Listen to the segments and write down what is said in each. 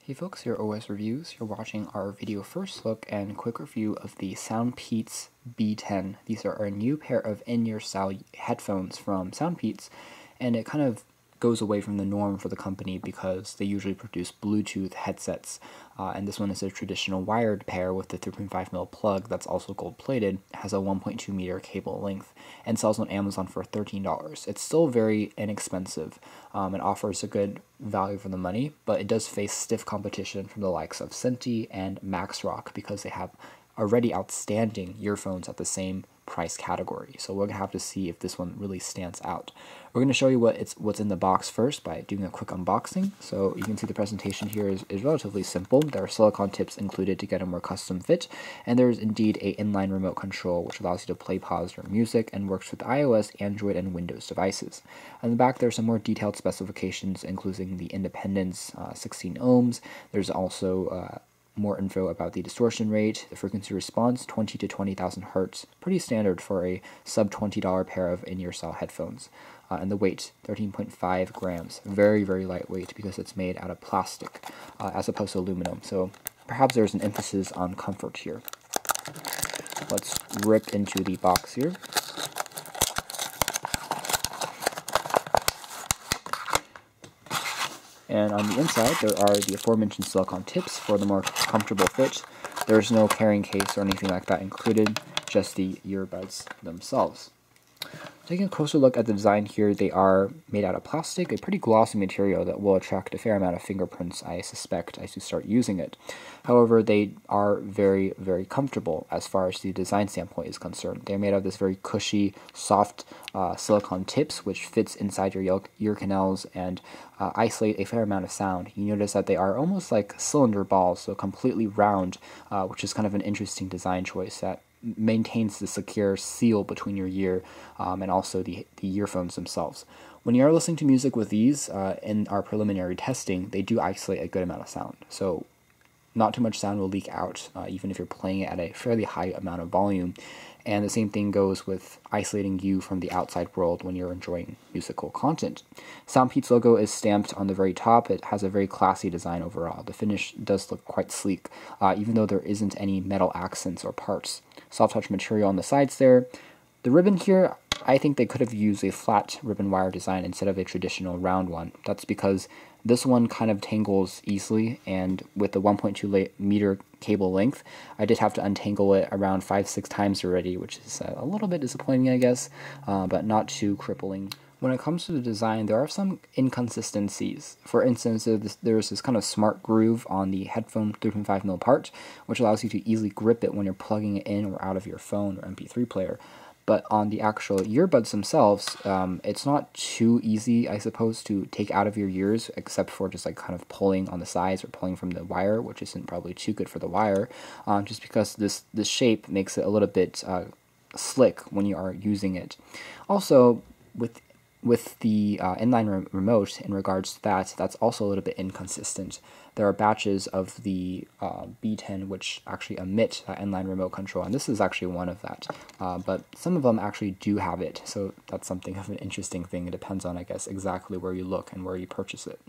Hey folks, here OS Reviews. You're watching our video first look and quick review of the SoundPEATS B10. These are our new pair of in-ear style headphones from SoundPEATS, and it kind of goes away from the norm for the company because they usually produce Bluetooth headsets, and this one is a traditional wired pair with the 3.5mm plug that's also gold-plated, has a 1.2 meter cable length, and sells on Amazon for $13. It's still very inexpensive. It offers a good value for the money, but it does face stiff competition from the likes of Senti and Maxrock because they have already outstanding earphones at the same price category. So we're gonna have to see if this one really stands out. We're gonna show you what's in the box first by doing a quick unboxing. So you can see the presentation here is relatively simple. There are silicone tips included to get a more custom fit, and there's indeed a inline remote control which allows you to play, pause your music, and works with iOS, Android, and Windows devices. On the back there's some more detailed specifications including the independence, 16 ohms. There's also more info about the distortion rate, the frequency response, 20 to 20,000 hertz, pretty standard for a sub $20 pair of in-ear style headphones. And the weight, 13.5 grams, very, very lightweight because it's made out of plastic as opposed to aluminum. So perhaps there's an emphasis on comfort here. Let's rip into the box here. And on the inside, there are the aforementioned silicone tips for the more comfortable fit. There's no carrying case or anything like that included, just the earbuds themselves. Taking a closer look at the design here, they are made out of plastic, a pretty glossy material that will attract a fair amount of fingerprints, I suspect, as you start using it. However, they are very, very comfortable as far as the design standpoint is concerned. They're made of this very cushy, soft silicone tips, which fits inside your ear canals and isolate a fair amount of sound. You notice that they are almost like cylinder balls, so completely round, which is kind of an interesting design choice that maintains the secure seal between your ear and also the earphones themselves. When you are listening to music with these, in our preliminary testing, they do isolate a good amount of sound. So not too much sound will leak out, even if you're playing it at a fairly high amount of volume. And the same thing goes with isolating you from the outside world when you're enjoying musical content. SoundPEATS logo is stamped on the very top. It has a very classy design overall. The finish does look quite sleek, even though there isn't any metal accents or parts. Soft touch material on the sides there. The ribbon here, I think they could have used a flat ribbon wire design instead of a traditional round one. That's because this one kind of tangles easily, and with the 1.2 meter cable length, I did have to untangle it around 5-6 times already, which is a little bit disappointing, I guess, but not too crippling. When it comes to the design, there are some inconsistencies. For instance, there's this kind of smart groove on the headphone 3.5mm part, which allows you to easily grip it when you're plugging it in or out of your phone or MP3 player. But on the actual earbuds themselves, it's not too easy, I suppose, to take out of your ears, except for just like kind of pulling on the sides or pulling from the wire, which isn't probably too good for the wire, just because this shape makes it a little bit slick when you are using it. Also, with the inline remote, in regards to that, that's also a little bit inconsistent. There are batches of the B10 which actually emit that inline remote control, and this is actually one of that. But some of them actually do have it, so that's something of an interesting thing. It depends on, I guess, exactly where you look and where you purchase it.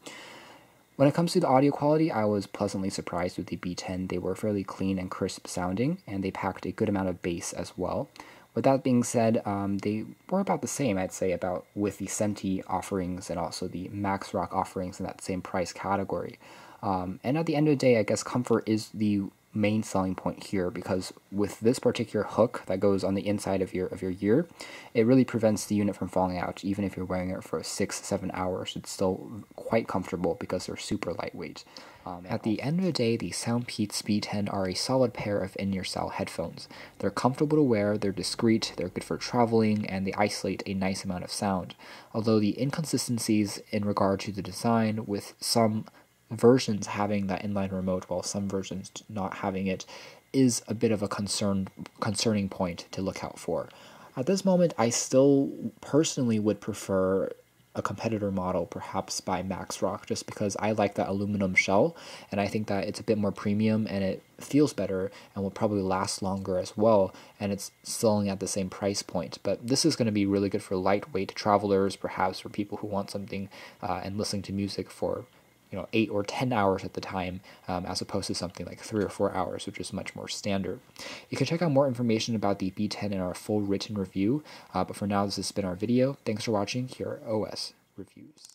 When it comes to the audio quality, I was pleasantly surprised with the B10. They were fairly clean and crisp sounding, and they packed a good amount of bass as well. With that being said, they were about the same, I'd say, about with the Senti offerings and also the Maxrock offerings in that same price category. And at the end of the day, I guess comfort is the main selling point here, because with this particular hook that goes on the inside of your ear, it really prevents the unit from falling out. Even if you're wearing it for 6-7 hours, it's still quite comfortable because they're super lightweight. At the end of the day, the SoundPEATS B10 are a solid pair of in-ear style headphones. They're comfortable to wear, they're discreet, they're good for traveling, and they isolate a nice amount of sound. Although the inconsistencies in regard to the design, with some versions having that inline remote while some versions not having it, is a bit of a concerning point to look out for. At this moment, I still personally would prefer a competitor model, perhaps by Maxrock, just because I like that aluminum shell, and I think that it's a bit more premium and it feels better and will probably last longer as well, and it's selling at the same price point. But this is going to be really good for lightweight travelers, perhaps for people who want something and listening to music for 8 or 10 hours at the time, as opposed to something like 3 or 4 hours, which is much more standard. You can check out more information about the B10 in our full written review, but for now, this has been our video. Thanks for watching. Here are OS reviews.